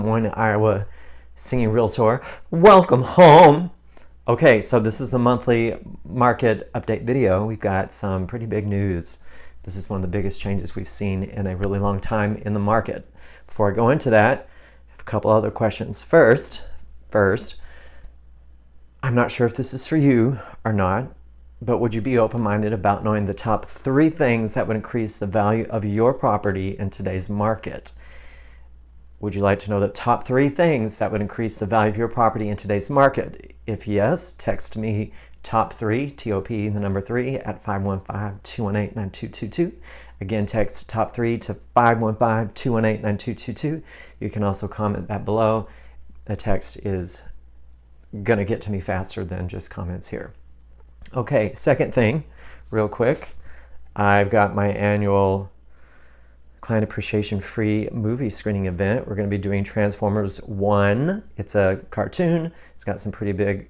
Moines, Iowa, singing realtor. Welcome home. Okay, so this is the monthly market update video. We've got some pretty big news. This is one of the biggest changes we've seen in a really long time in the market. Before I go into that, I have a couple other questions. First, I'm not sure if this is for you or not, but would you be open-minded about knowing the top 3 things that would increase the value of your property in today's market? Would you like to know the top 3 things that would increase the value of your property in today's market? If yes, text me top 3, T-O-P, the number 3, at 515-218-9222. Again, text top 3 to 515-218-9222. You can also comment that below. The text is going to get to me faster than just comments here. Okay, second thing, real quick. I've got my annual client appreciation free movie screening event. We're going to be doing Transformers 1. It's a cartoon. It's got some pretty big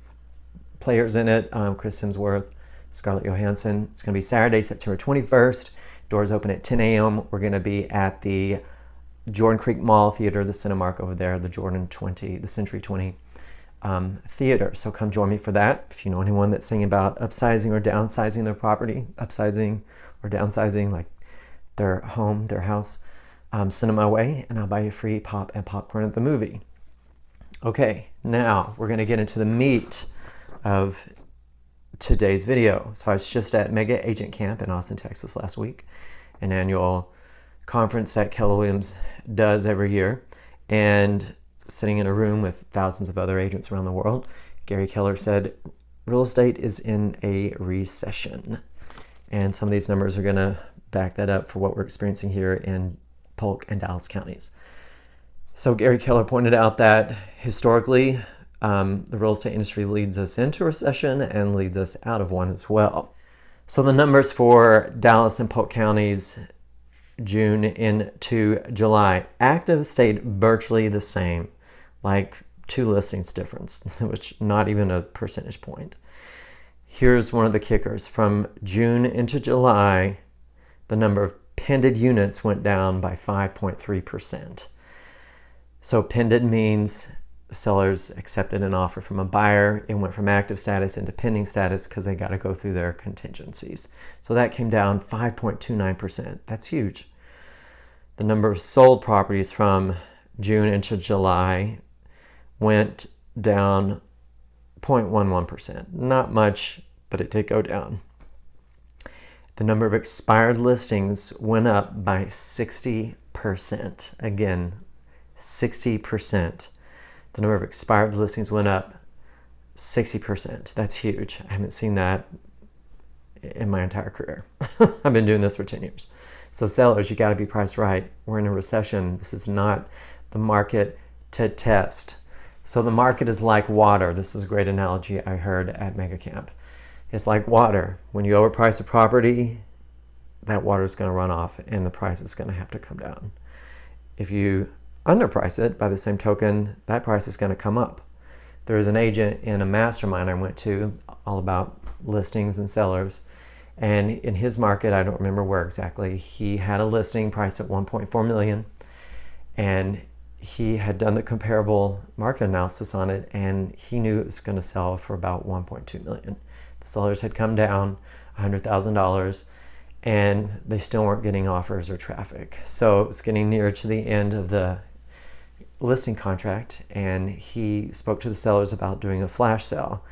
players in it. Chris Hemsworth, Scarlett Johansson. It's going to be Saturday, September 21st. Doors open at 10 a.m. We're going to be at the Jordan Creek Mall Theater, the Cinemark over there, the Century 20 theater. So come join me for that. If you know anyone that's thinking about upsizing or downsizing their property, upsizing or downsizing, like their home, their house, send them my way and I'll buy you free pop and popcorn at the movie. Okay, now we're going to get into the meat of today's video. So I was just at Mega Agent Camp in Austin, Texas last week, an annual conference that Keller Williams does every year, and sitting in a room with thousands of other agents around the world, Gary Keller said, real estate is in a recession. And some of these numbers are going to back that up for what we're experiencing here in Polk and Dallas counties. So Gary Keller pointed out that historically, the real estate industry leads us into a recession and leads us out of one as well. So the numbers for Dallas and Polk counties, June into July, active stayed virtually the same, like 2 listings difference, which not even a percentage point. Here's one of the kickers. From June into July, the number of pended units went down by 5.3%. So pended means sellers accepted an offer from a buyer. It went from active status into pending status because they got to go through their contingencies. So that came down 5.29%. That's huge. The number of sold properties from June into July went down 0.11%. Not much, but it did go down. The number of expired listings went up by 60%. Again, 60%. The number of expired listings went up 60%. That's huge. I haven't seen that in my entire career. I've been doing this for 10 years. So sellers, you got to be priced right. We're in a recession. This is not the market to test. So the market is like water. This is a great analogy I heard at Mega Camp. It's like water. When you overprice a property, that water is going to run off and the price is going to have to come down. If you underprice it, by the same token, that price is going to come up. There was an agent in a mastermind I went to all about listings and sellers. And in his market, I don't remember where exactly, he had a listing priced at $1.4 million. And he had done the comparable market analysis on it, and he knew it was going to sell for about $1.2 million. The sellers had come down $100,000, and they still weren't getting offers or traffic. So it was getting near to the end of the listing contract, and he spoke to the sellers about doing a flash sale.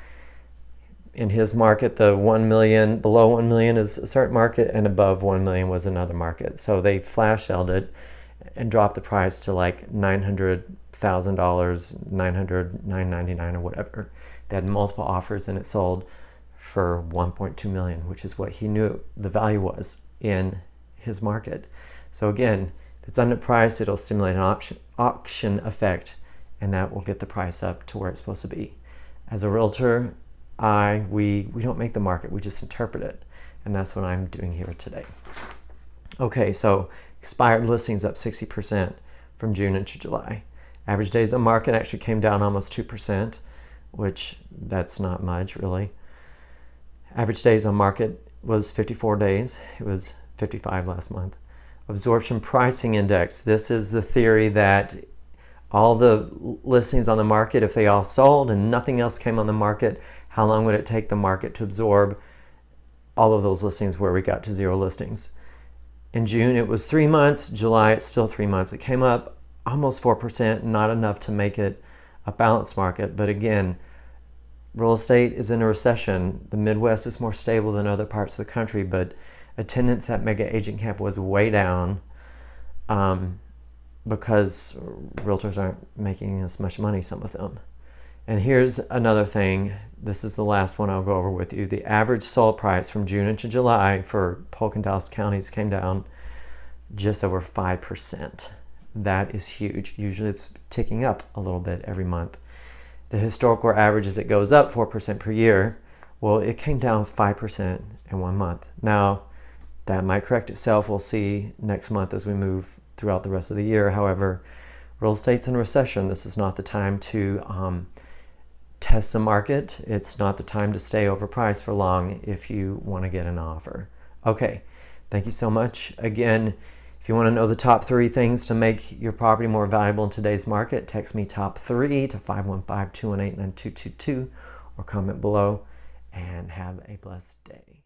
In his market, the 1 million, below 1 million is a certain market, and above 1 million was another market. So they flash sold it and dropped the price to like $900,000, $999 or whatever. They had multiple offers and it sold for $1.2 million, which is what he knew the value was in his market. So again, if it's underpriced, it'll stimulate an auction effect, and that will get the price up to where it's supposed to be. As a realtor, we don't make the market, we just interpret it. And that's what I'm doing here today. Okay, so expired listings up 60% from June into July. Average days on market actually came down almost 2%, which that's not much really. Average days on market was 54 days. It was 55 last month. Absorption pricing index. This is the theory that all the listings on the market, if they all sold and nothing else came on the market, how long would it take the market to absorb all of those listings where we got to 0 listings? In June, it was 3 months. July, it's still 3 months. It came up almost 4%, not enough to make it a balanced market. But again, real estate is in a recession. The Midwest is more stable than other parts of the country, but attendance at Mega Agent Camp was way down because realtors aren't making as much money, some of them. And here's another thing. This is the last one I'll go over with you. The average sold price from June into July for Polk and Dallas counties came down just over 5%. That is huge. Usually it's ticking up a little bit every month. The historical average is it goes up 4% per year. Well, it came down 5% in 1 month. Now, that might correct itself. We'll see next month as we move throughout the rest of the year. However, real estate's in a recession. This is not the time to test the market. It's not the time to stay overpriced for long if you want to get an offer. Okay, thank you so much. Again, if you want to know the top 3 things to make your property more valuable in today's market, text me top 3 to 515-218-9222 or comment below, and have a blessed day.